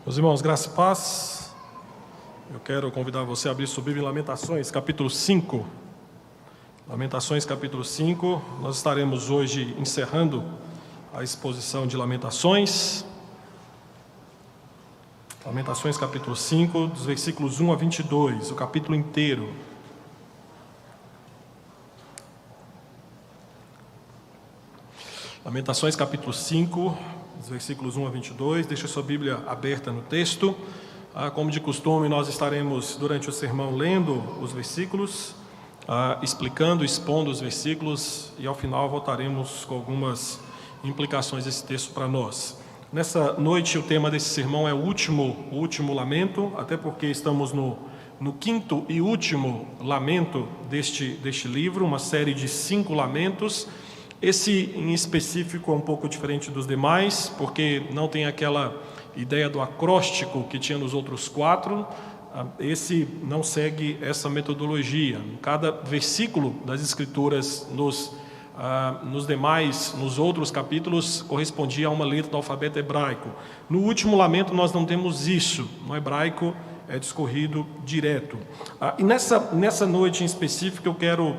Meus irmãos, graça e paz. Eu quero convidar você a abrir sua Bíblia em Lamentações, capítulo 5. Lamentações, capítulo 5. Nós estaremos hoje encerrando a exposição de Lamentações. Lamentações, capítulo 5, dos versículos 1 a 22, o capítulo inteiro. Lamentações, capítulo 5, dos versículos 1 a 22. Deixa a sua Bíblia aberta no texto. Como de costume, nós estaremos, durante o sermão, lendo os versículos, explicando, expondo os versículos, e ao final voltaremos com algumas implicações desse texto para nós. Nessa noite, o tema desse sermão é o último lamento, até porque estamos no quinto e último lamento deste livro, uma série de 5 lamentos. Esse, em específico, é um pouco diferente dos demais, porque não tem aquela ideia do acróstico que tinha nos outros 4. Esse não segue essa metodologia. Cada versículo das Escrituras nos outros capítulos correspondia a uma letra do alfabeto hebraico. No último lamento nós não temos isso. No hebraico é discorrido direto. E nessa noite em específico eu quero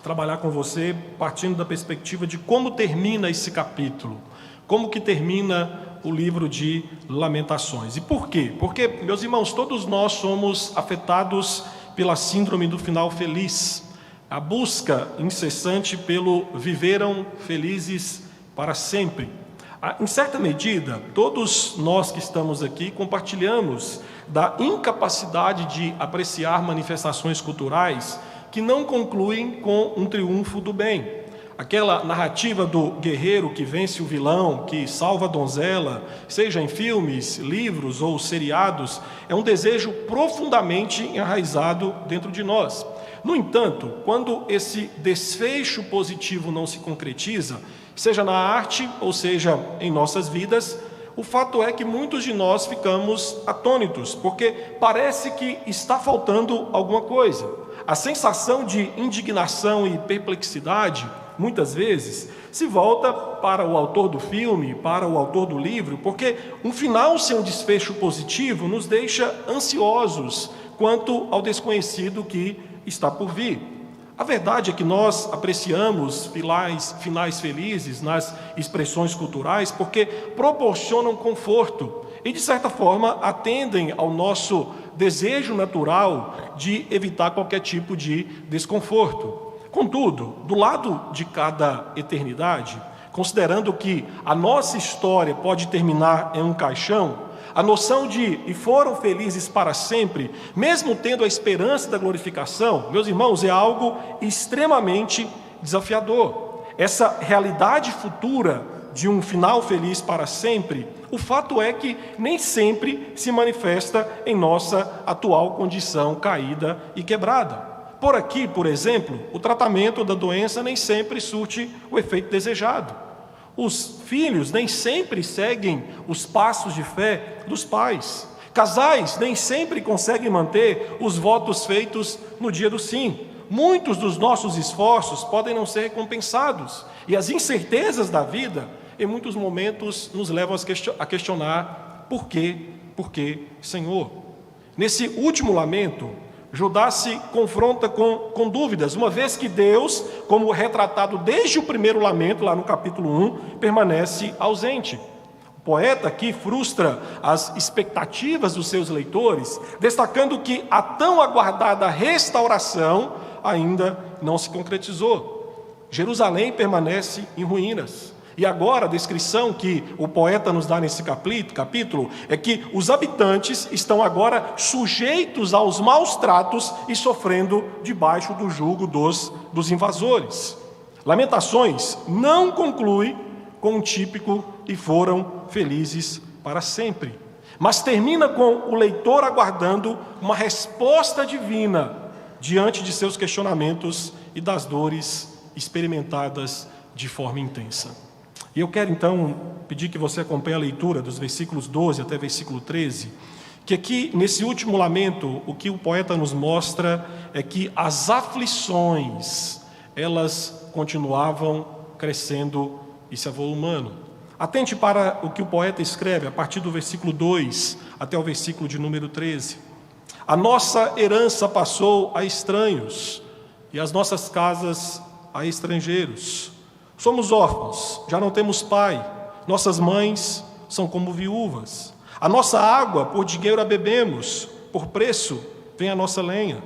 trabalhar com você partindo da perspectiva de como termina esse capítulo, como que termina o livro de Lamentações. E por quê? Porque, meus irmãos, todos nós somos afetados pela síndrome do final feliz, a busca incessante pelo viveram felizes para sempre. Em certa medida, todos nós que estamos aqui compartilhamos da incapacidade de apreciar manifestações culturais que não concluem com um triunfo do bem. Aquela narrativa do guerreiro que vence o vilão, que salva a donzela, seja em filmes, livros ou seriados, é um desejo profundamente enraizado dentro de nós. No entanto, quando esse desfecho positivo não se concretiza, seja na arte ou seja em nossas vidas, o fato é que muitos de nós ficamos atônitos, porque parece que está faltando alguma coisa. A sensação de indignação e perplexidade, muitas vezes, se volta para o autor do filme, para o autor do livro, porque um final sem um desfecho positivo nos deixa ansiosos quanto ao desconhecido que está por vir. A verdade é que nós apreciamos finais felizes nas expressões culturais porque proporcionam conforto e, de certa forma, atendem ao nosso desejo natural de evitar qualquer tipo de desconforto. Contudo, do lado de cada eternidade, considerando que a nossa história pode terminar em um caixão, a noção de e foram felizes para sempre, mesmo tendo a esperança da glorificação, meus irmãos, é algo extremamente desafiador. Essa realidade futura de um final feliz para sempre, o fato é que nem sempre se manifesta em nossa atual condição caída e quebrada. Por aqui, por exemplo, o tratamento da doença nem sempre surte o efeito desejado. Os filhos nem sempre seguem os passos de fé dos pais. Casais nem sempre conseguem manter os votos feitos no dia do sim. Muitos dos nossos esforços podem não ser recompensados. E as incertezas da vida, em muitos momentos, nos levam a questionar por quê, Senhor? Nesse último lamento, Judá se confronta com dúvidas, uma vez que Deus, como retratado desde o primeiro lamento, lá no capítulo 1, permanece ausente. O poeta aqui frustra as expectativas dos seus leitores, destacando que a tão aguardada restauração ainda não se concretizou. Jerusalém permanece em ruínas. E agora a descrição que o poeta nos dá nesse capítulo é que os habitantes estão agora sujeitos aos maus tratos e sofrendo debaixo do jugo dos invasores. Lamentações não conclui com um típico e foram felizes para sempre, mas termina com o leitor aguardando uma resposta divina diante de seus questionamentos e das dores experimentadas de forma intensa. E eu quero então pedir que você acompanhe a leitura dos versículos 12 até versículo 13, que aqui nesse último lamento, o que o poeta nos mostra é que as aflições, elas continuavam crescendo e se avolumando. Atente para o que o poeta escreve a partir do versículo 2 até o versículo de número 13. A nossa herança passou a estranhos e as nossas casas a estrangeiros. Somos órfãos, já não temos pai, nossas mães são como viúvas. A nossa água por dinheiro a bebemos, por preço vem a nossa lenha.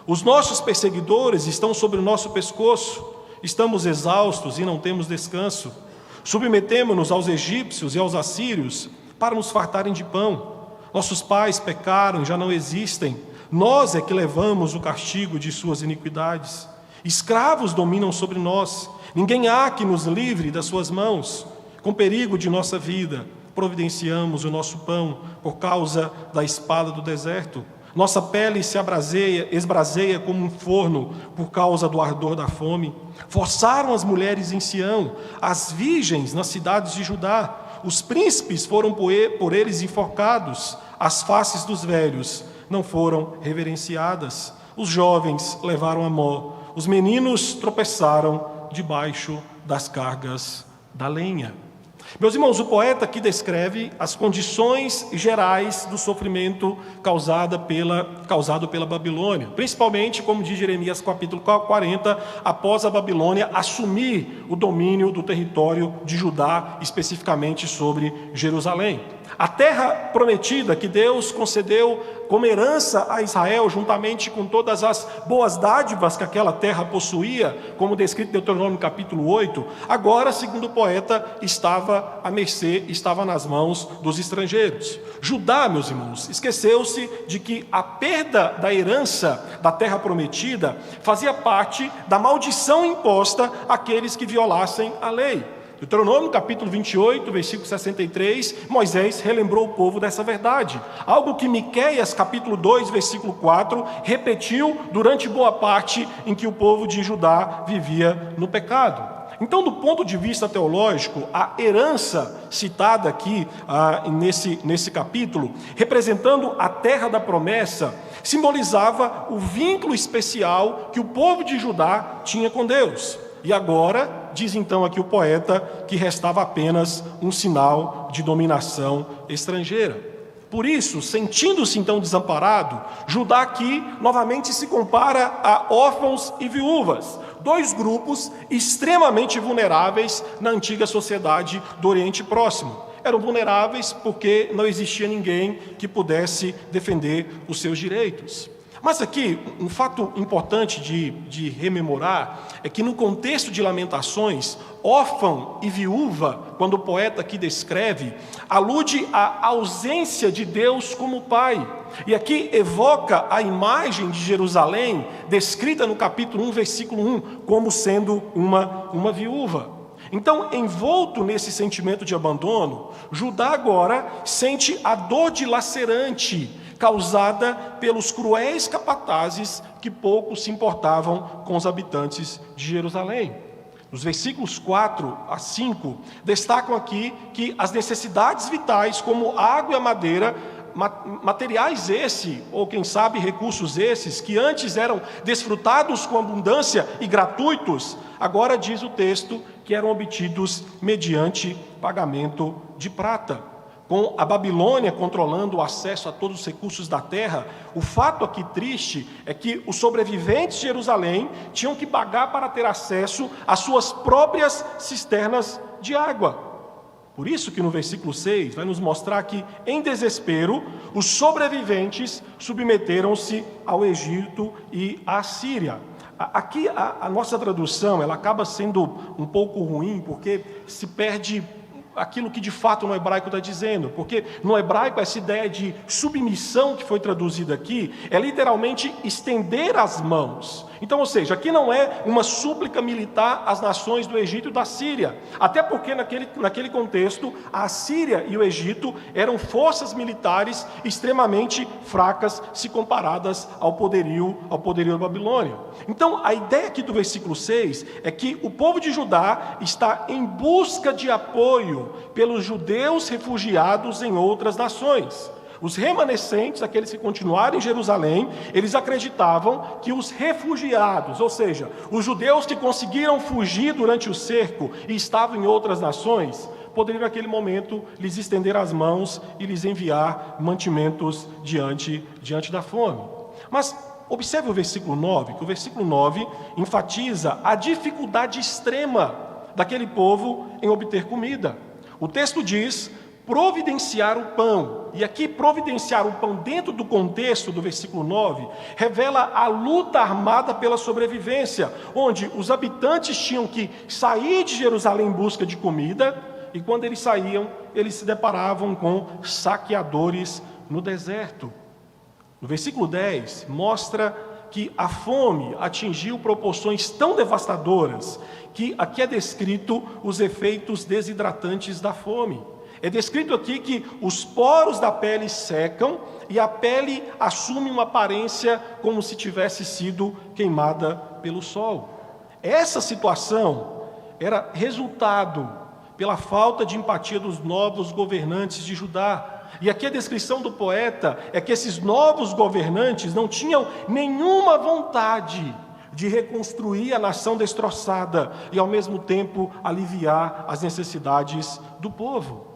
Os nossos perseguidores estão sobre o nosso pescoço, estamos exaustos e não temos descanso. Submetemo-nos aos egípcios e aos assírios para nos fartarem de pão. Nossos pais pecaram e já não existem. Nós é que levamos o castigo de suas iniquidades. Escravos dominam sobre nós. Ninguém há que nos livre das suas mãos. Com perigo de nossa vida, providenciamos o nosso pão por causa da espada do deserto. Nossa pele se esbraseia como um forno por causa do ardor da fome. Forçaram as mulheres em Sião, as virgens nas cidades de Judá. Os príncipes foram por eles enforcados. As faces dos velhos não foram reverenciadas. Os jovens levaram a mó. Os meninos tropeçaram debaixo das cargas da lenha. Meus irmãos, o poeta aqui descreve as condições gerais do sofrimento causado pela Babilônia, principalmente, como diz Jeremias capítulo 40, após a Babilônia assumir o domínio do território de Judá, especificamente sobre Jerusalém. A terra prometida que Deus concedeu como herança a Israel, juntamente com todas as boas dádivas que aquela terra possuía, como descrito em Deuteronômio capítulo 8, agora, segundo o poeta, estava à mercê, estava nas mãos dos estrangeiros. Judá, meus irmãos, esqueceu-se de que a perda da herança da terra prometida fazia parte da maldição imposta àqueles que violassem a lei. Deuteronômio capítulo 28, versículo 63, Moisés relembrou o povo dessa verdade. Algo que Miqueias capítulo 2, versículo 4, repetiu durante boa parte em que o povo de Judá vivia no pecado. Então, do ponto de vista teológico, a herança citada aqui nesse capítulo, representando a terra da promessa, simbolizava o vínculo especial que o povo de Judá tinha com Deus. E agora, diz então aqui o poeta, que restava apenas um sinal de dominação estrangeira. Por isso, sentindo-se então desamparado, Judá aqui novamente se compara a órfãos e viúvas, dois grupos extremamente vulneráveis na antiga sociedade do Oriente Próximo. Eram vulneráveis porque não existia ninguém que pudesse defender os seus direitos. Mas aqui, um fato importante de rememorar é que no contexto de Lamentações, órfão e viúva, quando o poeta aqui descreve, alude à ausência de Deus como Pai. E aqui evoca a imagem de Jerusalém, descrita no capítulo 1, versículo 1, como sendo uma viúva. Então, envolto nesse sentimento de abandono, Judá agora sente a dor dilacerante causada pelos cruéis capatazes que pouco se importavam com os habitantes de Jerusalém. Nos versículos 4 a 5, destacam aqui que as necessidades vitais, como a água e a madeira, materiais ou quem sabe recursos esses, que antes eram desfrutados com abundância e gratuitos, agora diz o texto que eram obtidos mediante pagamento de prata. Com a Babilônia controlando o acesso a todos os recursos da terra, o fato aqui triste é que os sobreviventes de Jerusalém tinham que pagar para ter acesso às suas próprias cisternas de água. Por isso que no versículo 6 vai nos mostrar que, em desespero, os sobreviventes submeteram-se ao Egito e à Síria. Aqui a nossa tradução ela acaba sendo um pouco ruim, porque se perde aquilo que de fato no hebraico está dizendo, porque no hebraico essa ideia de submissão que foi traduzida aqui é literalmente estender as mãos. Então, ou seja, aqui não é uma súplica militar às nações do Egito e da Síria, até porque naquele contexto a Síria e o Egito eram forças militares extremamente fracas se comparadas ao poderio da Babilônia. Então, a ideia aqui do versículo 6 é que o povo de Judá está em busca de apoio pelos judeus refugiados em outras nações. Os remanescentes, aqueles que continuaram em Jerusalém, eles acreditavam que os refugiados, ou seja, os judeus que conseguiram fugir durante o cerco e estavam em outras nações, poderiam naquele momento lhes estender as mãos e lhes enviar mantimentos diante da fome. Mas observe o versículo 9, que o versículo 9 enfatiza a dificuldade extrema daquele povo em obter comida. O texto diz: providenciar o pão. E aqui, providenciar o pão, dentro do contexto do versículo 9, revela a luta armada pela sobrevivência, onde os habitantes tinham que sair de Jerusalém em busca de comida, e quando eles saíam, eles se deparavam com saqueadores no deserto. No versículo 10, mostra que a fome atingiu proporções tão devastadoras, que aqui é descrito os efeitos desidratantes da fome. É descrito aqui que os poros da pele secam e a pele assume uma aparência como se tivesse sido queimada pelo sol. Essa situação era resultado pela falta de empatia dos novos governantes de Judá. E aqui a descrição do poeta é que esses novos governantes não tinham nenhuma vontade de reconstruir a nação destroçada e, ao mesmo tempo, aliviar as necessidades do povo.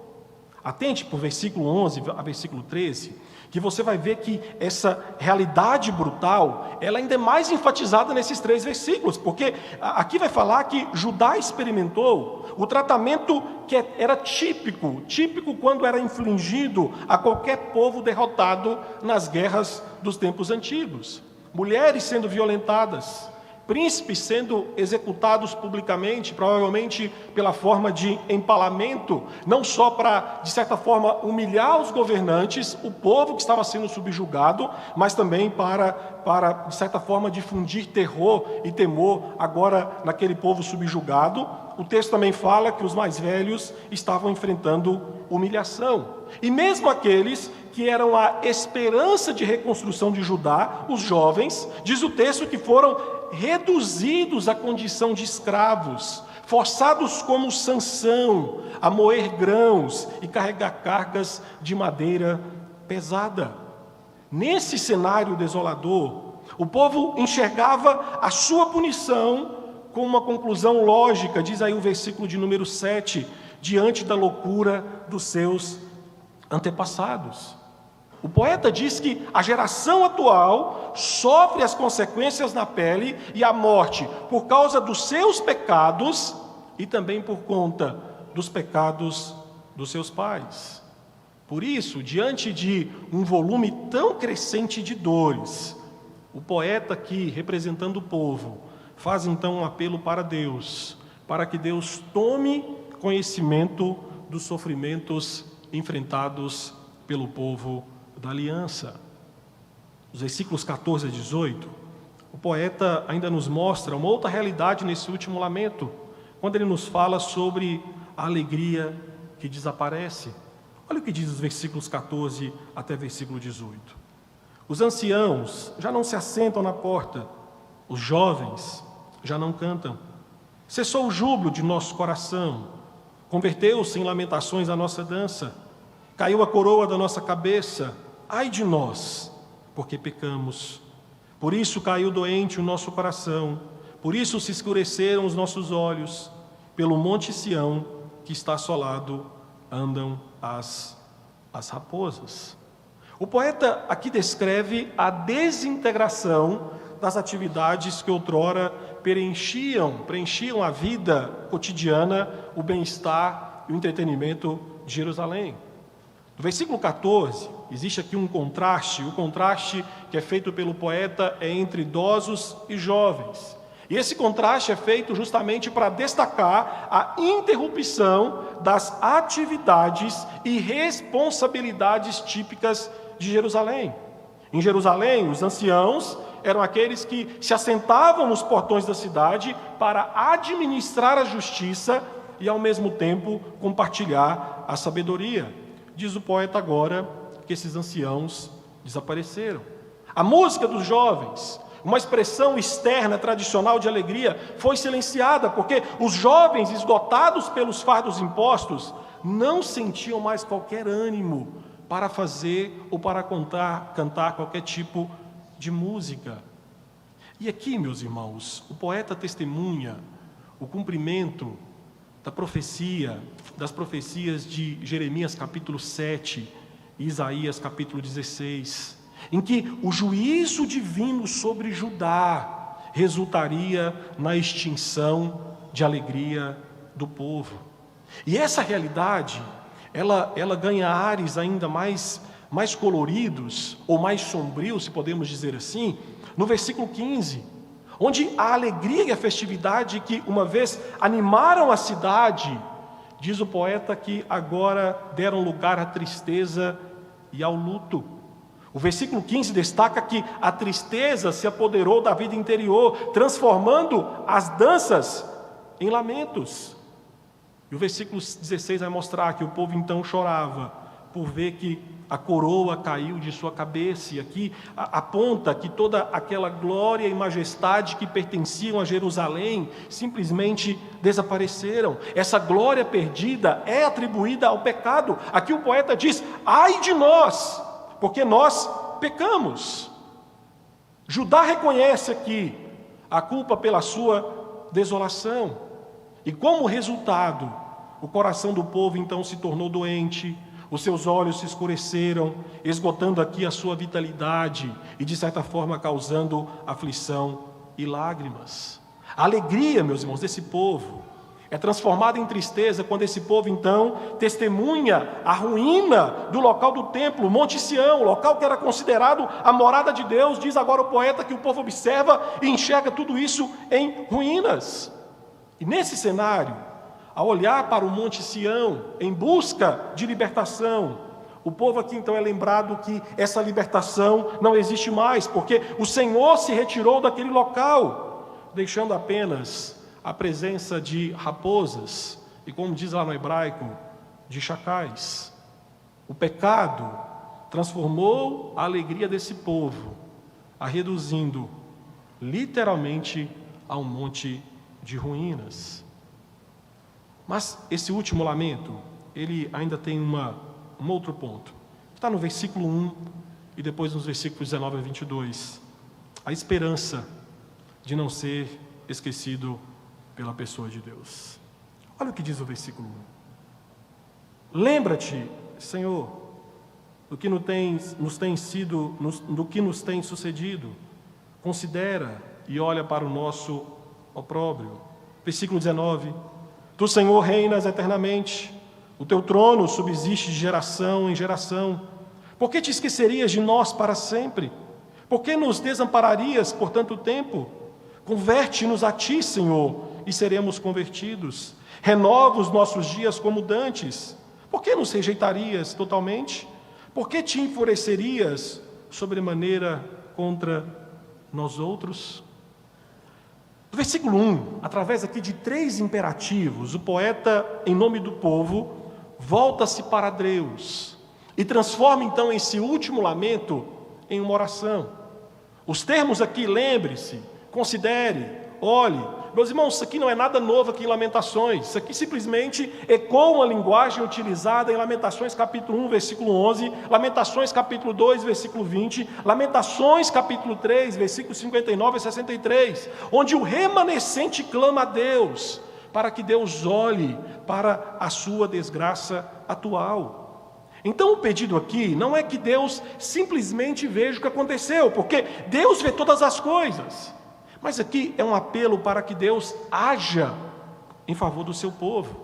Atente para o versículo 11 a versículo 13, que você vai ver que essa realidade brutal, ela ainda é mais enfatizada nesses 3 versículos, porque aqui vai falar que Judá experimentou o tratamento que era típico quando era infligido a qualquer povo derrotado nas guerras dos tempos antigos. Mulheres sendo violentadas, príncipes sendo executados publicamente, provavelmente pela forma de empalamento, não só para, de certa forma, humilhar os governantes, o povo que estava sendo subjugado, mas também para, de certa forma, difundir terror e temor agora naquele povo subjugado. O texto também fala que os mais velhos estavam enfrentando humilhação. E mesmo aqueles que eram a esperança de reconstrução de Judá, os jovens, diz o texto que foram reduzidos à condição de escravos, forçados como Sansão a moer grãos e carregar cargas de madeira pesada. Nesse cenário desolador, o povo enxergava a sua punição com uma conclusão lógica, diz aí o versículo de número 7, diante da loucura dos seus antepassados. O poeta diz que a geração atual sofre as consequências na pele e a morte por causa dos seus pecados e também por conta dos pecados dos seus pais. Por isso, diante de um volume tão crescente de dores, o poeta aqui, representando o povo, faz então um apelo para Deus, para que Deus tome conhecimento dos sofrimentos enfrentados pelo povo da aliança. Os versículos 14 a 18, o poeta ainda nos mostra uma outra realidade nesse último lamento, quando ele nos fala sobre a alegria que desaparece. Olha o que diz os versículos 14 até versículo 18. Os anciãos já não se assentam na porta, os jovens já não cantam. Cessou o júbilo de nosso coração, converteu-se em lamentações a nossa dança, caiu a coroa da nossa cabeça. Ai de nós, porque pecamos. Por isso caiu doente o nosso coração, por isso se escureceram os nossos olhos. Pelo monte Sião, que está assolado, andam as raposas. O poeta aqui descreve a desintegração das atividades que outrora preenchiam a vida cotidiana, o bem-estar e o entretenimento de Jerusalém. No versículo 14, existe aqui um contraste. O contraste que é feito pelo poeta é entre idosos e jovens. E esse contraste é feito justamente para destacar a interrupção das atividades e responsabilidades típicas de Jerusalém. Em Jerusalém, os anciãos eram aqueles que se assentavam nos portões da cidade para administrar a justiça e, ao mesmo tempo, compartilhar a sabedoria. Diz o poeta agora que esses anciãos desapareceram. A música dos jovens, uma expressão externa tradicional de alegria, foi silenciada, porque os jovens, esgotados pelos fardos impostos, não sentiam mais qualquer ânimo para fazer ou para cantar qualquer tipo de música. E aqui, meus irmãos, o poeta testemunha o cumprimento das profecias de Jeremias capítulo 7 e Isaías capítulo 16, em que o juízo divino sobre Judá resultaria na extinção de alegria do povo. E essa realidade, ela ganha ares ainda mais coloridos, ou mais sombrios, se podemos dizer assim, no versículo 15, onde a alegria e a festividade que uma vez animaram a cidade, diz o poeta que agora deram lugar à tristeza e ao luto. O versículo 15 destaca que a tristeza se apoderou da vida interior, transformando as danças em lamentos. E o versículo 16 vai mostrar que o povo então chorava por ver que a coroa caiu de sua cabeça, e aqui aponta que toda aquela glória e majestade que pertenciam a Jerusalém simplesmente desapareceram. Essa glória perdida é atribuída ao pecado. Aqui o poeta diz: ai de nós, porque nós pecamos. Judá reconhece aqui a culpa pela sua desolação, e como resultado, o coração do povo então se tornou doente, os seus olhos se escureceram, esgotando aqui a sua vitalidade e, de certa forma, causando aflição e lágrimas. A alegria, meus irmãos, desse povo é transformada em tristeza quando esse povo, então, testemunha a ruína do local do templo, Monte Sião, local que era considerado a morada de Deus. Diz agora o poeta que o povo observa e enxerga tudo isso em ruínas. E nesse cenário, ao olhar para o Monte Sião, em busca de libertação, o povo aqui então é lembrado que essa libertação não existe mais, porque o Senhor se retirou daquele local, deixando apenas a presença de raposas, e como diz lá no hebraico, de chacais. O pecado transformou a alegria desse povo, a reduzindo literalmente a um monte de ruínas. Mas esse último lamento, ele ainda tem um outro ponto. Está no versículo 1 e depois nos versículos 19 a 22. A esperança de não ser esquecido pela pessoa de Deus. Olha o que diz o versículo 1. Lembra-te, Senhor, do que nos tem sucedido. Considera e olha para o nosso opróbrio. Versículo 19. Tu, Senhor, reinas eternamente, o teu trono subsiste de geração em geração. Por que te esquecerias de nós para sempre? Por que nos desampararias por tanto tempo? Converte-nos a ti, Senhor, e seremos convertidos. Renova os nossos dias como dantes. Por que nos rejeitarias totalmente? Por que te enfurecerias sobremaneira contra nós outros? No versículo 1, através aqui de 3 imperativos, o poeta, em nome do povo, volta-se para Deus e transforma então esse último lamento em uma oração. Os termos aqui, lembre-se, considere, olhe. Meus irmãos, isso aqui não é nada novo aqui em Lamentações. Isso aqui simplesmente ecoa uma linguagem utilizada em Lamentações capítulo 1, versículo 11, Lamentações capítulo 2, versículo 20, Lamentações capítulo 3, versículos 59 e 63, onde o remanescente clama a Deus, para que Deus olhe para a sua desgraça atual. Então o pedido aqui não é que Deus simplesmente veja o que aconteceu, porque Deus vê todas as coisas. Mas aqui é um apelo para que Deus haja em favor do seu povo.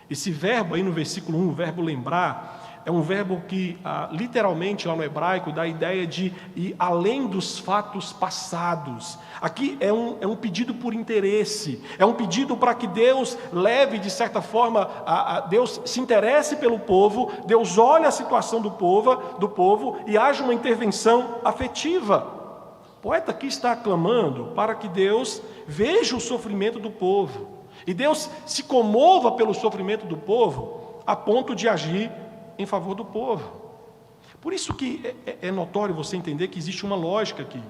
Esse verbo aí no versículo 1, o verbo lembrar, é um verbo que literalmente lá no hebraico dá a ideia de ir além dos fatos passados. Aqui é um pedido por interesse, é um pedido para que Deus leve de certa forma, Deus se interesse pelo povo, Deus olhe a situação do povo e haja uma intervenção afetiva. O poeta aqui está clamando para que Deus veja o sofrimento do povo, e Deus se comova pelo sofrimento do povo, a ponto de agir em favor do povo. Por isso que é notório você entender que existe uma lógica aqui,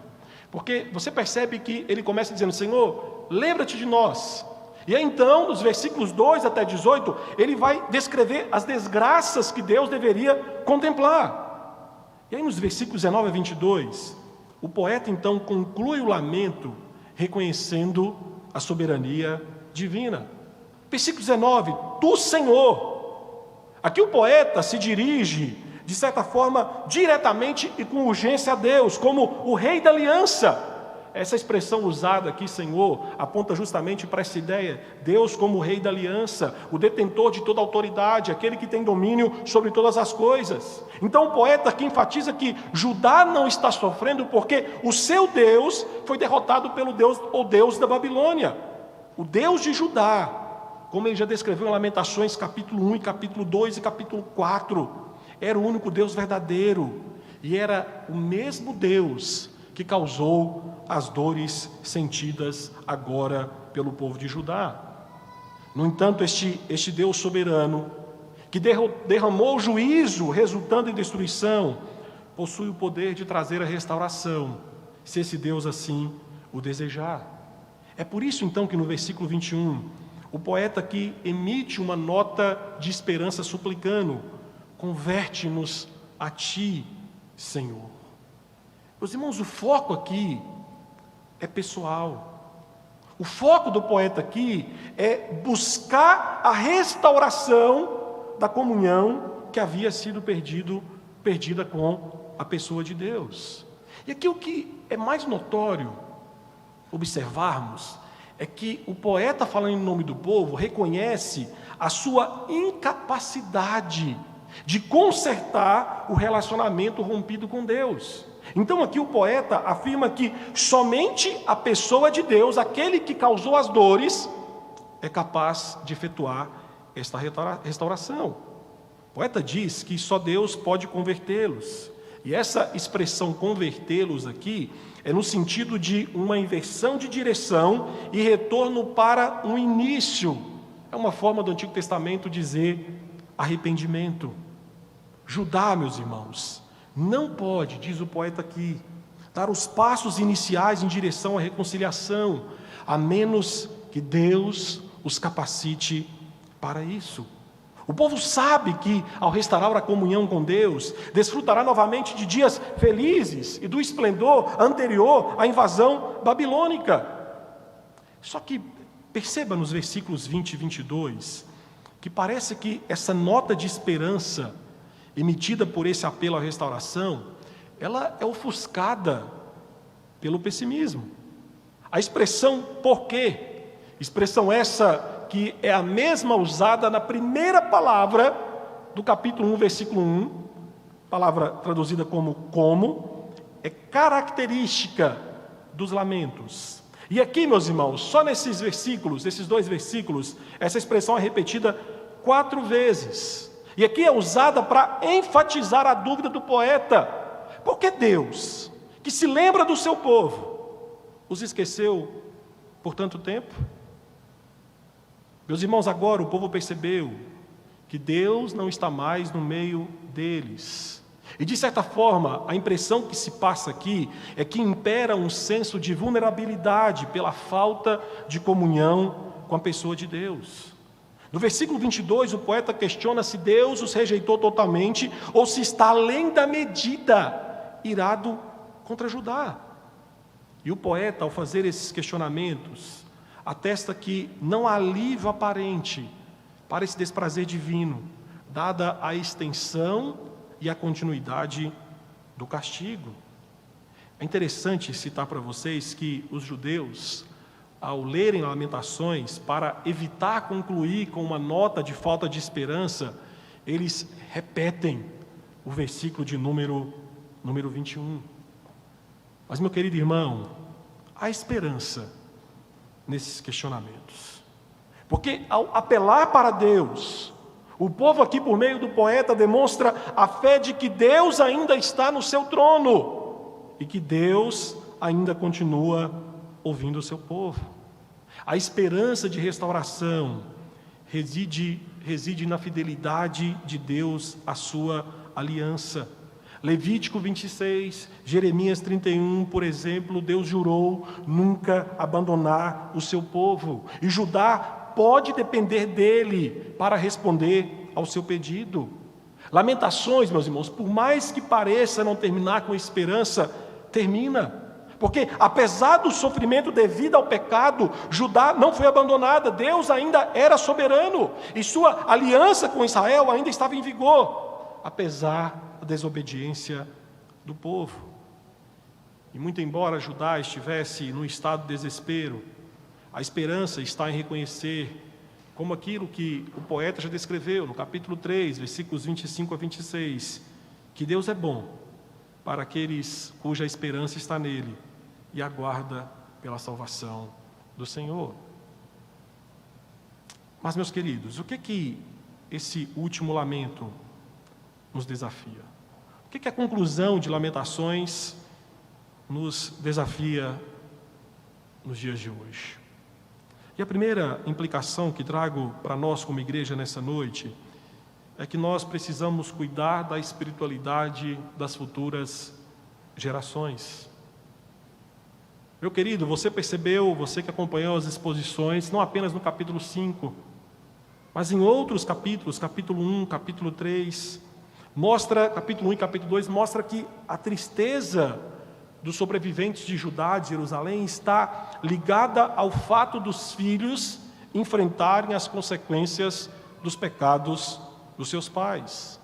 porque você percebe que ele começa dizendo: Senhor, lembra-te de nós. E aí, então, nos versículos 2 até 18, ele vai descrever as desgraças que Deus deveria contemplar. E aí, nos versículos 19 a 22, o poeta, então, conclui o lamento reconhecendo a soberania divina. Versículo 19, tu, Senhor. Aqui o poeta se dirige, de certa forma, diretamente e com urgência a Deus, como o Rei da Aliança. Essa expressão usada aqui, Senhor, aponta justamente para essa ideia. Deus como o Rei da Aliança, o detentor de toda autoridade, aquele que tem domínio sobre todas as coisas. Então o poeta aqui enfatiza que Judá não está sofrendo porque o seu Deus foi derrotado pelo Deus, o Deus da Babilônia. O Deus de Judá, como ele já descreveu em Lamentações capítulo 1 e capítulo 2 e capítulo 4, era o único Deus verdadeiro e era o mesmo Deus que causou as dores sentidas agora pelo povo de Judá. No entanto, este Deus soberano, que derramou juízo resultando em destruição, possui o poder de trazer a restauração, se esse Deus assim o desejar. É por isso então que no versículo 21, o poeta aqui emite uma nota de esperança suplicando: converte-nos a ti, Senhor. Meus irmãos, o foco aqui é pessoal. O foco do poeta aqui é buscar a restauração da comunhão que havia sido perdida com a pessoa de Deus. E aqui o que é mais notório observarmos é que o poeta, falando em nome do povo, reconhece a sua incapacidade de consertar o relacionamento rompido com Deus. Então aqui o poeta afirma que somente a pessoa de Deus, aquele que causou as dores, é capaz de efetuar esta restauração. O poeta diz que só Deus pode convertê-los. E essa expressão convertê-los aqui é no sentido de uma inversão de direção e retorno para um início. É uma forma do Antigo Testamento dizer arrependimento. Judá, meus irmãos, não pode, diz o poeta aqui, dar os passos iniciais em direção à reconciliação, a menos que Deus os capacite para isso. O povo sabe que, ao restaurar a comunhão com Deus, desfrutará novamente de dias felizes e do esplendor anterior à invasão babilônica. Só que perceba nos versículos 20 e 22, que parece que essa nota de esperança emitida por esse apelo à restauração, ela é ofuscada pelo pessimismo. A expressão "por quê", expressão essa que é a mesma usada na primeira palavra do capítulo 1, versículo 1, palavra traduzida como, é característica dos lamentos. E aqui, meus irmãos, só nesses versículos, esses 2 versículos, essa expressão é repetida 4 vezes. E aqui é usada para enfatizar a dúvida do poeta: por que Deus, que se lembra do seu povo, os esqueceu por tanto tempo? Meus irmãos, agora o povo percebeu que Deus não está mais no meio deles. E de certa forma, a impressão que se passa aqui é que impera um senso de vulnerabilidade pela falta de comunhão com a pessoa de Deus. No versículo 22, o poeta questiona se Deus os rejeitou totalmente ou se está além da medida irado contra Judá. E o poeta, ao fazer esses questionamentos, atesta que não há alívio aparente para esse desprazer divino, dada a extensão e a continuidade do castigo. É interessante citar para vocês que os judeus, ao lerem Lamentações, para evitar concluir com uma nota de falta de esperança, eles repetem o versículo de número 21. Mas, meu querido irmão, há esperança nesses questionamentos. Porque ao apelar para Deus, o povo aqui, por meio do poeta, demonstra a fé de que Deus ainda está no seu trono e que Deus ainda continua ouvindo o seu povo. A esperança de restauração reside na fidelidade de Deus à sua aliança. Levítico 26, Jeremias 31, por exemplo, Deus jurou nunca abandonar o seu povo. E Judá pode depender dele para responder ao seu pedido. Lamentações, meus irmãos, por mais que pareça não terminar com esperança, termina. Porque apesar do sofrimento devido ao pecado, Judá não foi abandonada. Deus ainda era soberano e sua aliança com Israel ainda estava em vigor, apesar da desobediência do povo. E muito embora Judá estivesse num estado de desespero, a esperança está em reconhecer, como aquilo que o poeta já descreveu no capítulo 3, versículos 25 a 26, que Deus é bom para aqueles cuja esperança está nele e aguarda pela salvação do Senhor. Mas, meus queridos, o que esse último lamento nos desafia? O que a conclusão de Lamentações nos desafia nos dias de hoje? E a primeira implicação que trago para nós como igreja nessa noite é que nós precisamos cuidar da espiritualidade das futuras gerações. Meu querido, você percebeu, você que acompanhou as exposições, não apenas no capítulo 5, mas em outros capítulos, capítulo 1, capítulo 3, capítulo 1 e capítulo 2, mostra que a tristeza dos sobreviventes de Judá, de Jerusalém, está ligada ao fato dos filhos enfrentarem as consequências dos pecados dos seus pais.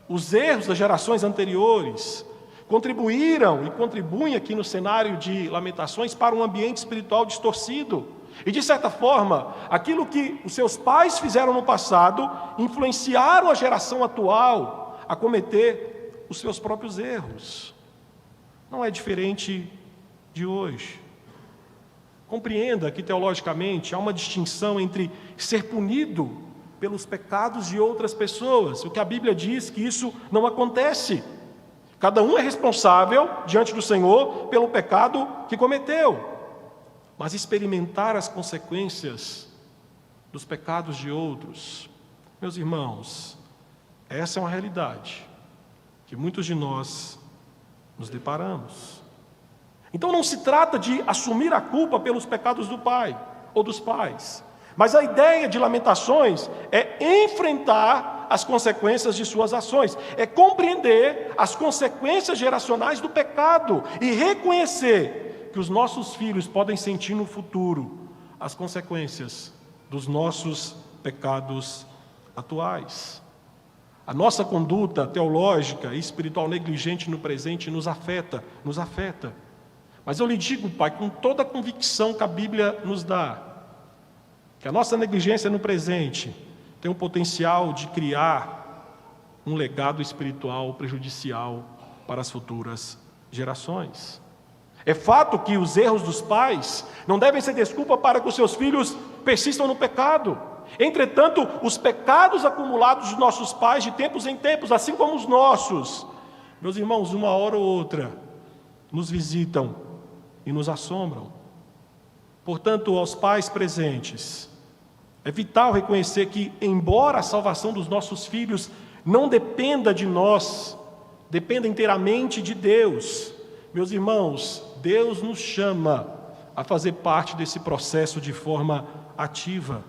Os erros das gerações anteriores contribuíram e contribuem aqui no cenário de Lamentações para um ambiente espiritual distorcido. E, de certa forma, aquilo que os seus pais fizeram no passado influenciaram a geração atual a cometer os seus próprios erros. Não é diferente de hoje. Compreenda que, teologicamente, há uma distinção entre ser punido pelos pecados de outras pessoas. O que a Bíblia diz que isso não acontece. Cada um é responsável diante do Senhor pelo pecado que cometeu. Mas experimentar as consequências dos pecados de outros, meus irmãos, essa é uma realidade que muitos de nós nos deparamos. Então não se trata de assumir a culpa pelos pecados do pai ou dos pais, mas a ideia de Lamentações é enfrentar as consequências de suas ações, é compreender as consequências geracionais do pecado e reconhecer que os nossos filhos podem sentir no futuro as consequências dos nossos pecados atuais. A nossa conduta teológica e espiritual negligente no presente nos afeta. Mas eu lhe digo, Pai, com toda a convicção que a Bíblia nos dá, que a nossa negligência no presente tem o potencial de criar um legado espiritual prejudicial para as futuras gerações. É fato que os erros dos pais não devem ser desculpa para que os seus filhos persistam no pecado. Entretanto, os pecados acumulados dos nossos pais de tempos em tempos, assim como os nossos, meus irmãos, uma hora ou outra, nos visitam e nos assombram. Portanto, aos pais presentes, é vital reconhecer que, embora a salvação dos nossos filhos não dependa de nós, dependa inteiramente de Deus, meus irmãos, Deus nos chama a fazer parte desse processo de forma ativa.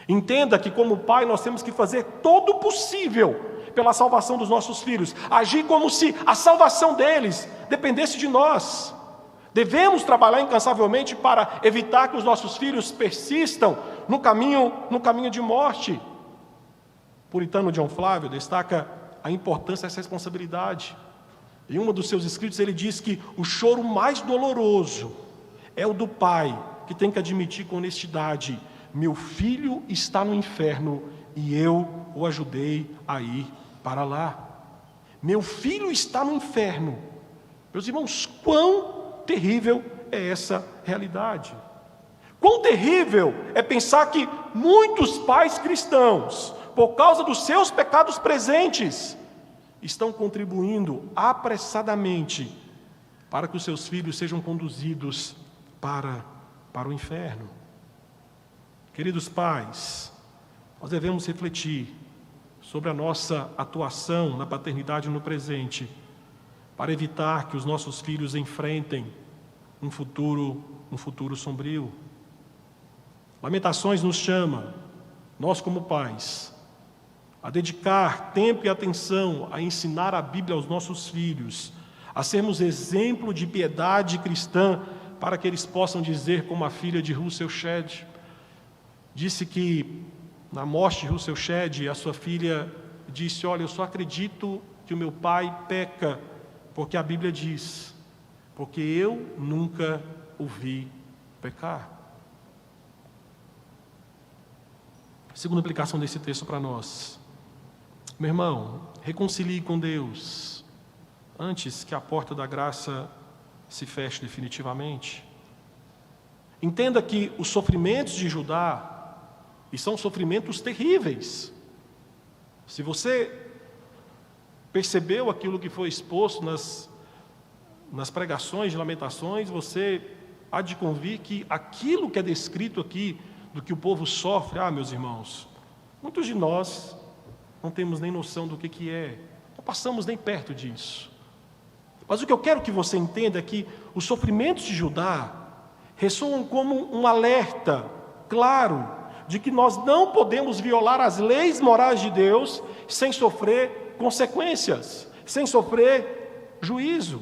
Entenda que, como pai, nós temos que fazer todo o possível pela salvação dos nossos filhos, agir como se a salvação deles dependesse de nós. Devemos trabalhar incansavelmente para evitar que os nossos filhos persistam no caminho de morte. O puritano John Flávio destaca a importância dessa responsabilidade. Em um dos seus escritos ele diz que o choro mais doloroso é o do pai, que tem que admitir com honestidade: meu filho está no inferno e eu o ajudei a ir para lá. Meu filho está no inferno. Meus irmãos, quão terrível é essa realidade. Quão terrível é pensar que muitos pais cristãos, por causa dos seus pecados presentes, estão contribuindo apressadamente para que os seus filhos sejam conduzidos para o inferno. Queridos pais, nós devemos refletir sobre a nossa atuação na paternidade no presente para evitar que os nossos filhos enfrentem um futuro sombrio. Lamentações nos chama, nós como pais, a dedicar tempo e atenção a ensinar a Bíblia aos nossos filhos, a sermos exemplo de piedade cristã, para que eles possam dizer, como a filha de Russell Shedd disse, que na morte de Russell Shedd, a sua filha disse: olha, eu só acredito que o meu pai peca, porque a Bíblia diz, porque eu nunca o vi pecar. Segunda aplicação desse texto para nós. Meu irmão, reconcilie com Deus antes que a porta da graça se feche definitivamente. Entenda que os sofrimentos de Judá, e são sofrimentos terríveis. Se você percebeu aquilo que foi exposto nas pregações de Lamentações, você há de convir que aquilo que é descrito aqui, do que o povo sofre, meus irmãos, muitos de nós não temos nem noção do que é, não passamos nem perto disso. Mas o que eu quero que você entenda é que os sofrimentos de Judá ressoam como um alerta claro de que nós não podemos violar as leis morais de Deus sem sofrer consequências, sem sofrer juízo.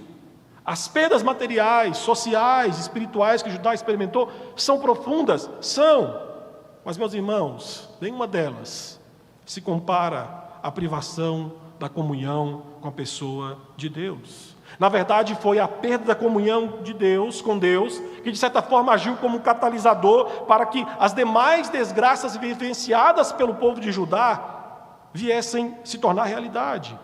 As perdas materiais, sociais, espirituais que Judá experimentou são profundas, mas meus irmãos, nenhuma delas se compara à privação da comunhão com a pessoa de Deus. Na verdade, foi a perda da comunhão de Deus com Deus que, de certa forma, agiu como um catalisador para que as demais desgraças vivenciadas pelo povo de Judá viessem se tornar realidade.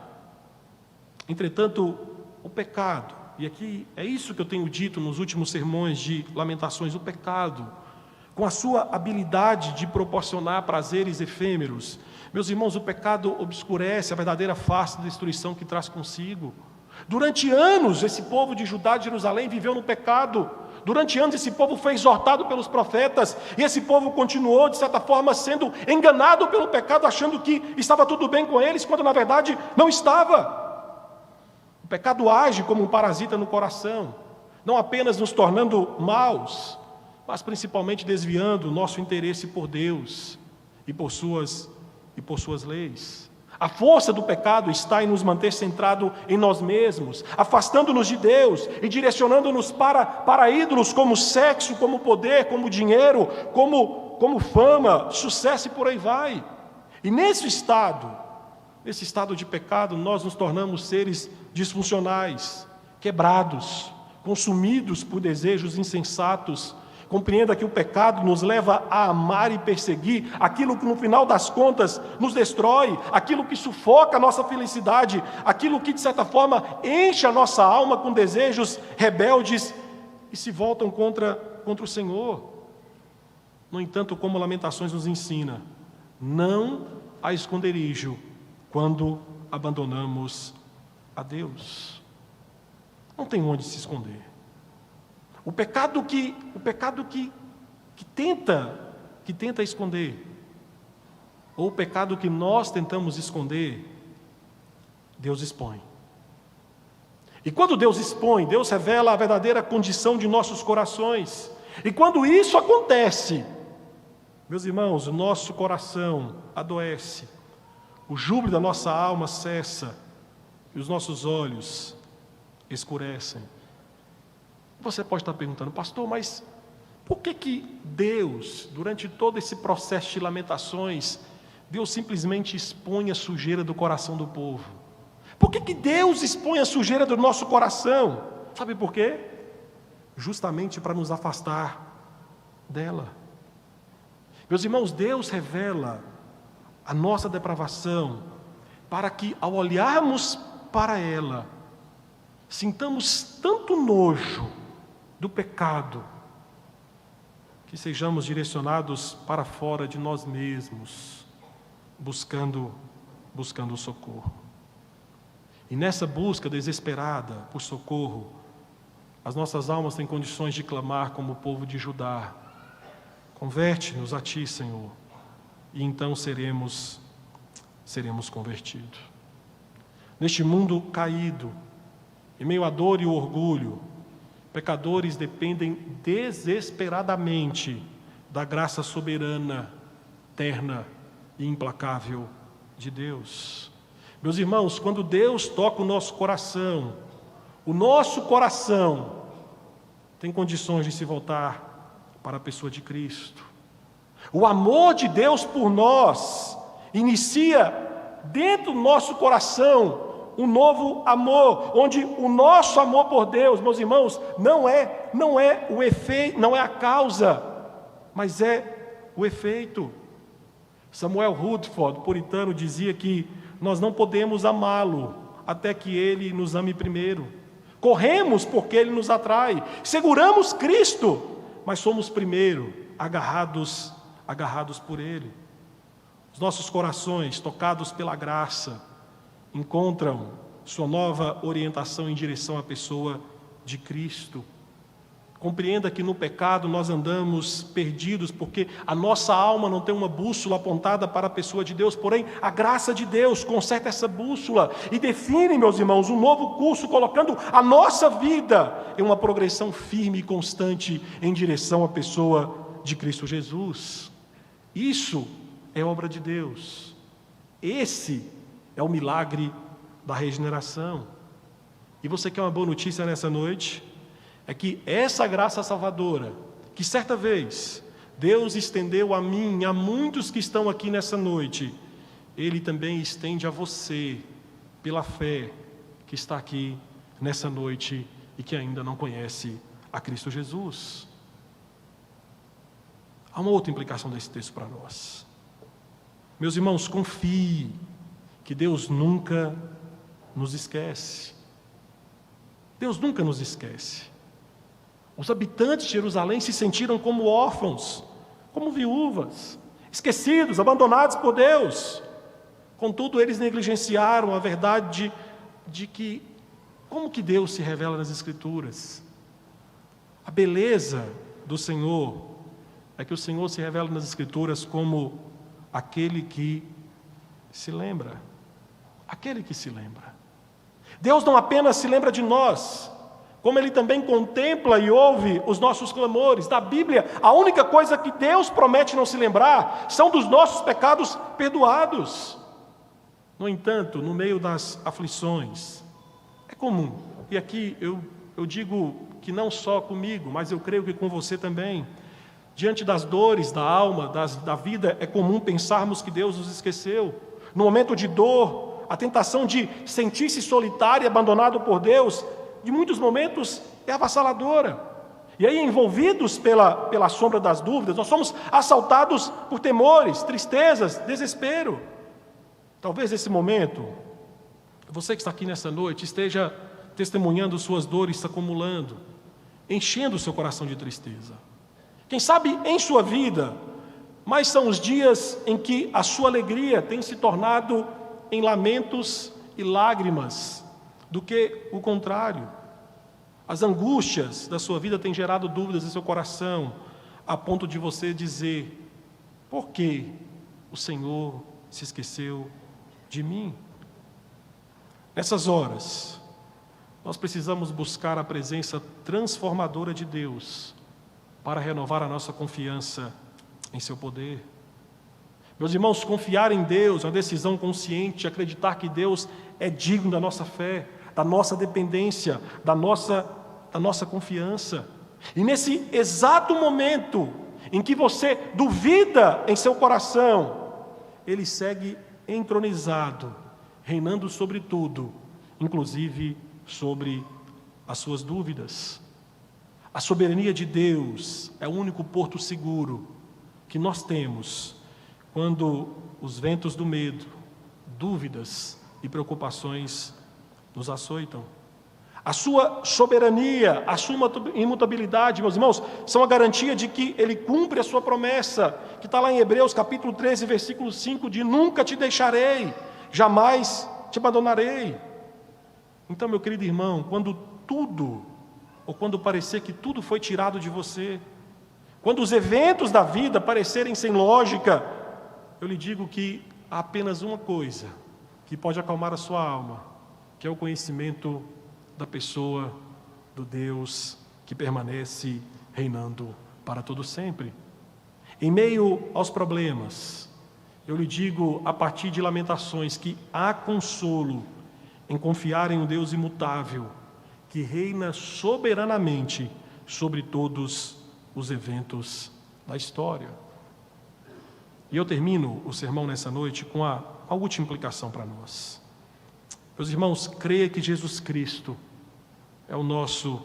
Entretanto, o pecado, e aqui é isso que eu tenho dito nos últimos sermões de Lamentações, o pecado, com a sua habilidade de proporcionar prazeres efêmeros, meus irmãos, o pecado obscurece a verdadeira face da destruição que traz consigo. Durante anos, esse povo de Judá, de Jerusalém, viveu no pecado. Durante anos, esse povo foi exortado pelos profetas, e esse povo continuou, de certa forma, sendo enganado pelo pecado, achando que estava tudo bem com eles, quando na verdade não estava. O pecado age como um parasita no coração, não apenas nos tornando maus, mas principalmente desviando o nosso interesse por Deus e por suas leis. A força do pecado está em nos manter centrado em nós mesmos, afastando-nos de Deus e direcionando-nos para ídolos como sexo, como poder, como dinheiro, como fama, sucesso e por aí vai. E nesse estado de pecado, nós nos tornamos seres disfuncionais, quebrados, consumidos por desejos insensatos. Compreenda que o pecado nos leva a amar e perseguir aquilo que no final das contas nos destrói, aquilo que sufoca a nossa felicidade, aquilo que de certa forma enche a nossa alma com desejos rebeldes e se voltam contra o Senhor. No entanto, como Lamentações nos ensina, não há esconderijo quando abandonamos a Deus. Não tem onde se esconder. O pecado que tenta esconder, ou o pecado que nós tentamos esconder, Deus expõe. E quando Deus expõe, Deus revela a verdadeira condição de nossos corações. E quando isso acontece, meus irmãos, o nosso coração adoece, o júbilo da nossa alma cessa e os nossos olhos escurecem. Você pode estar perguntando: pastor, mas por que Deus, durante todo esse processo de lamentações, Deus simplesmente expõe a sujeira do coração do povo? Por que Deus expõe a sujeira do nosso coração? Sabe por quê? Justamente para nos afastar dela. Meus irmãos, Deus revela a nossa depravação para que, ao olharmos para ela, sintamos tanto nojo do pecado, que sejamos direcionados para fora de nós mesmos, buscando socorro. E nessa busca desesperada por socorro, as nossas almas têm condições de clamar como o povo de Judá: converte-nos a Ti, Senhor, e então seremos convertidos. Neste mundo caído, Em meio à dor e o orgulho, pecadores dependem desesperadamente da graça soberana, terna e implacável de Deus. Meus irmãos, quando Deus toca o nosso coração tem condições de se voltar para a pessoa de Cristo. O amor de Deus por nós inicia dentro do nosso coração um novo amor, onde o nosso amor por Deus, meus irmãos, não é o efeito, não é a causa, mas é o efeito. Samuel Rutherford, puritano, dizia que nós não podemos amá-lo até que ele nos ame primeiro. Corremos porque ele nos atrai, seguramos Cristo, mas somos primeiro agarrados por ele. Os nossos corações, tocados pela graça, encontram sua nova orientação em direção à pessoa de Cristo. Compreenda que no pecado nós andamos perdidos, porque a nossa alma não tem uma bússola apontada para a pessoa de Deus, porém a graça de Deus conserta essa bússola e define, meus irmãos, um novo curso, colocando a nossa vida em uma progressão firme e constante em direção à pessoa de Cristo Jesus. Isso é obra de Deus. Esse é o milagre da regeneração. E você quer uma boa notícia nessa noite? É que essa graça salvadora, que certa vez Deus estendeu a mim e a muitos que estão aqui nessa noite, Ele também estende a você, pela fé que está aqui nessa noite e que ainda não conhece a Cristo Jesus. Há uma outra implicação desse texto para nós. Meus irmãos, confie que Deus nunca nos esquece. Deus nunca nos esquece. Os habitantes de Jerusalém se sentiram como órfãos, como viúvas, esquecidos, abandonados por Deus. Contudo, eles negligenciaram a verdade de que, como que Deus se revela nas Escrituras? A beleza do Senhor é que o Senhor se revela nas Escrituras como aquele que se lembra. Aquele que se lembra. Deus não apenas se lembra de nós, como Ele também contempla e ouve os nossos clamores. Da Bíblia, a única coisa que Deus promete não se lembrar são dos nossos pecados perdoados. No entanto, no meio das aflições, é comum, e aqui eu digo que não só comigo, mas eu creio que com você também, diante das dores da alma, da vida, é comum pensarmos que Deus nos esqueceu. No momento de dor, a tentação de sentir-se solitário e abandonado por Deus, em muitos momentos é avassaladora. E aí, envolvidos pela sombra das dúvidas, nós somos assaltados por temores, tristezas, desespero. Talvez nesse momento, você que está aqui nessa noite, esteja testemunhando suas dores se acumulando, enchendo o seu coração de tristeza. Quem sabe em sua vida, mas são os dias em que a sua alegria tem se tornado em lamentos e lágrimas, do que o contrário. As angústias da sua vida têm gerado dúvidas em seu coração, a ponto de você dizer: por que o Senhor se esqueceu de mim? Nessas horas, nós precisamos buscar a presença transformadora de Deus para renovar a nossa confiança em seu poder. Meus irmãos, confiar em Deus é uma decisão consciente, acreditar que Deus é digno da nossa fé, da nossa dependência, da nossa confiança. E nesse exato momento em que você duvida em seu coração, Ele segue entronizado, reinando sobre tudo, inclusive sobre as suas dúvidas. A soberania de Deus é o único porto seguro que nós temos quando os ventos do medo, dúvidas e preocupações nos açoitam. A sua soberania, a sua imutabilidade, meus irmãos, são a garantia de que Ele cumpre a sua promessa, que está lá em Hebreus capítulo 13, versículo 5, de nunca te deixarei, jamais te abandonarei. Então, meu querido irmão, quando parecer que tudo foi tirado de você, quando os eventos da vida parecerem sem lógica, eu lhe digo que há apenas uma coisa que pode acalmar a sua alma, que é o conhecimento da pessoa do Deus que permanece reinando para todo sempre. Em meio aos problemas, eu lhe digo, a partir de Lamentações, que há consolo em confiar em um Deus imutável, que reina soberanamente sobre todos os eventos da história. E eu termino o sermão nessa noite com a última implicação para nós. Meus irmãos, creia que Jesus Cristo é o nosso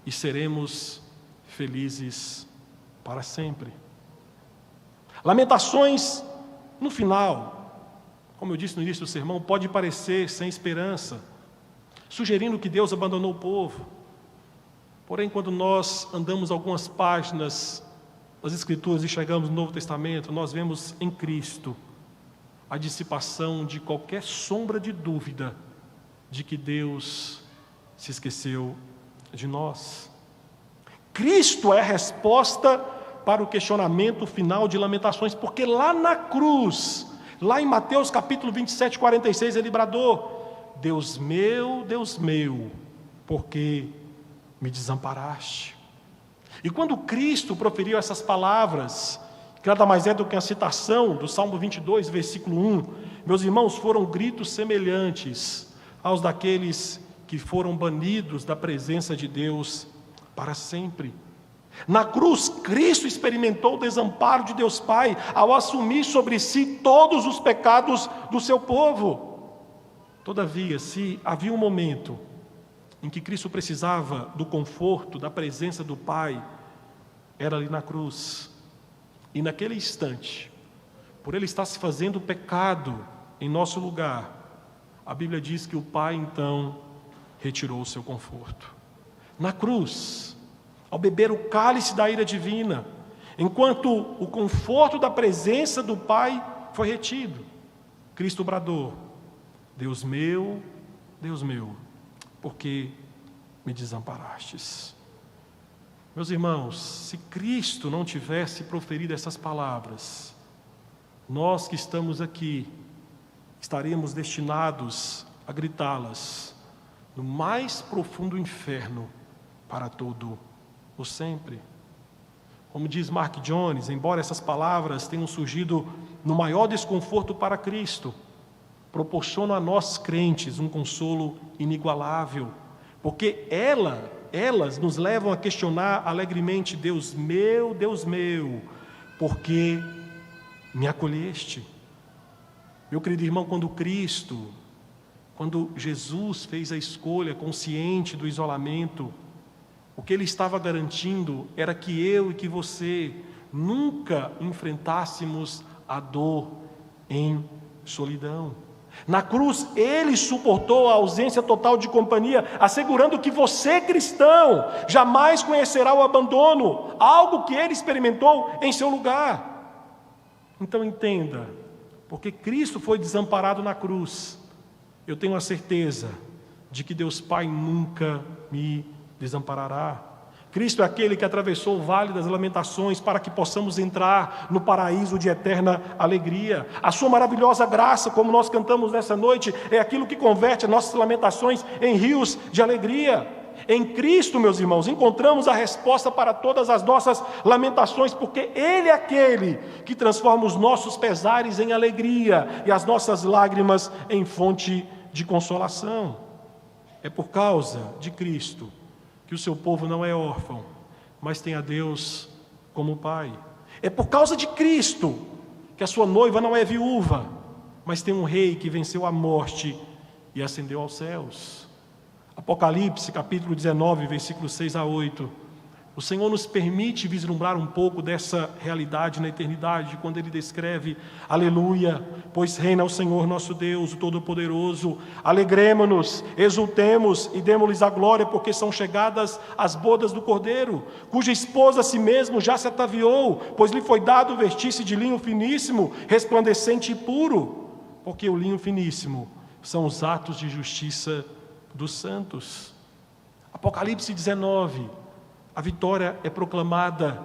e seremos felizes para sempre. Lamentações, no final, como eu disse no início do sermão, pode parecer sem esperança, sugerindo que Deus abandonou o povo. Porém, quando nós andamos algumas páginas das Escrituras e chegamos no Novo Testamento, nós vemos em Cristo a dissipação de qualquer sombra de dúvida de que Deus se esqueceu de nós. Cristo é a resposta para o questionamento final de Lamentações, porque lá na cruz, lá em Mateus capítulo 27, 46, ele bradou: Deus meu, por que me desamparaste? E quando Cristo proferiu essas palavras, que nada mais é do que a citação do Salmo 22, versículo 1, meus irmãos, foram gritos semelhantes aos daqueles que foram banidos da presença de Deus para sempre. Na cruz, Cristo experimentou o desamparo de Deus Pai ao assumir sobre si todos os pecados do seu povo. Todavia, se havia um momento em que Cristo precisava do conforto, da presença do Pai, era ali na cruz. E naquele instante, por Ele estar se fazendo pecado em nosso lugar, a Bíblia diz que o Pai então retirou o seu conforto. Na cruz, ao beber o cálice da ira divina, enquanto o conforto da presença do Pai foi retido, Cristo bradou: Deus meu, por que me desamparastes? Meus irmãos, se Cristo não tivesse proferido essas palavras, nós que estamos aqui estaríamos destinados a gritá-las no mais profundo inferno para todo o sempre. Como diz Mark Jones, embora essas palavras tenham surgido no maior desconforto para Cristo, proporcionam a nós crentes um consolo inigualável, porque elas nos levam a questionar alegremente: Deus meu, por que me acolheste? Meu querido irmão, quando Jesus fez a escolha consciente do isolamento, o que Ele estava garantindo era que eu e que você nunca enfrentássemos a dor em solidão. Na cruz, Ele suportou a ausência total de companhia, assegurando que você, cristão, jamais conhecerá o abandono, algo que Ele experimentou em seu lugar. Então entenda, porque Cristo foi desamparado na cruz, eu tenho a certeza de que Deus Pai nunca me desamparará. Cristo é aquele que atravessou o vale das lamentações para que possamos entrar no paraíso de eterna alegria. A sua maravilhosa graça, como nós cantamos nessa noite, é aquilo que converte as nossas lamentações em rios de alegria. Em Cristo, meus irmãos, encontramos a resposta para todas as nossas lamentações, porque Ele é aquele que transforma os nossos pesares em alegria e as nossas lágrimas em fonte de consolação. É por causa de Cristo que o seu povo não é órfão, mas tem a Deus como Pai. É por causa de Cristo que a sua noiva não é viúva, mas tem um rei que venceu a morte e ascendeu aos céus. Apocalipse, capítulo 19, versículos 6 a 8. O Senhor nos permite vislumbrar um pouco dessa realidade na eternidade, quando Ele descreve: aleluia, pois reina o Senhor nosso Deus, o Todo-Poderoso. Alegremo-nos, exultemos e demos-lhes a glória, porque são chegadas as bodas do Cordeiro, cuja esposa a si mesmo já se ataviou, pois lhe foi dado vestir-se de linho finíssimo, resplandecente e puro, porque o linho finíssimo são os atos de justiça dos santos. Apocalipse 19, a vitória é proclamada,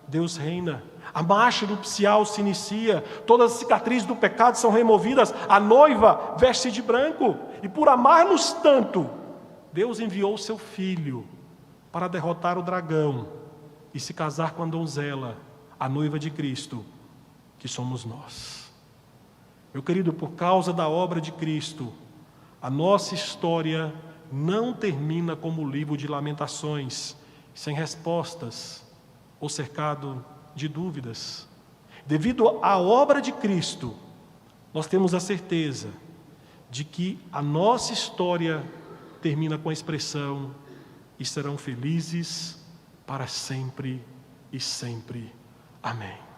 Deus reina, a marcha nupcial se inicia, todas as cicatrizes do pecado são removidas, a noiva veste de branco, e por amar-nos tanto, Deus enviou o seu Filho para derrotar o dragão e se casar com a donzela, a noiva de Cristo, que somos nós. Meu querido, por causa da obra de Cristo, a nossa história não termina como o livro de Lamentações, sem respostas ou cercado de dúvidas. Devido à obra de Cristo, nós temos a certeza de que a nossa história termina com a expressão: e serão felizes para sempre e sempre. Amém.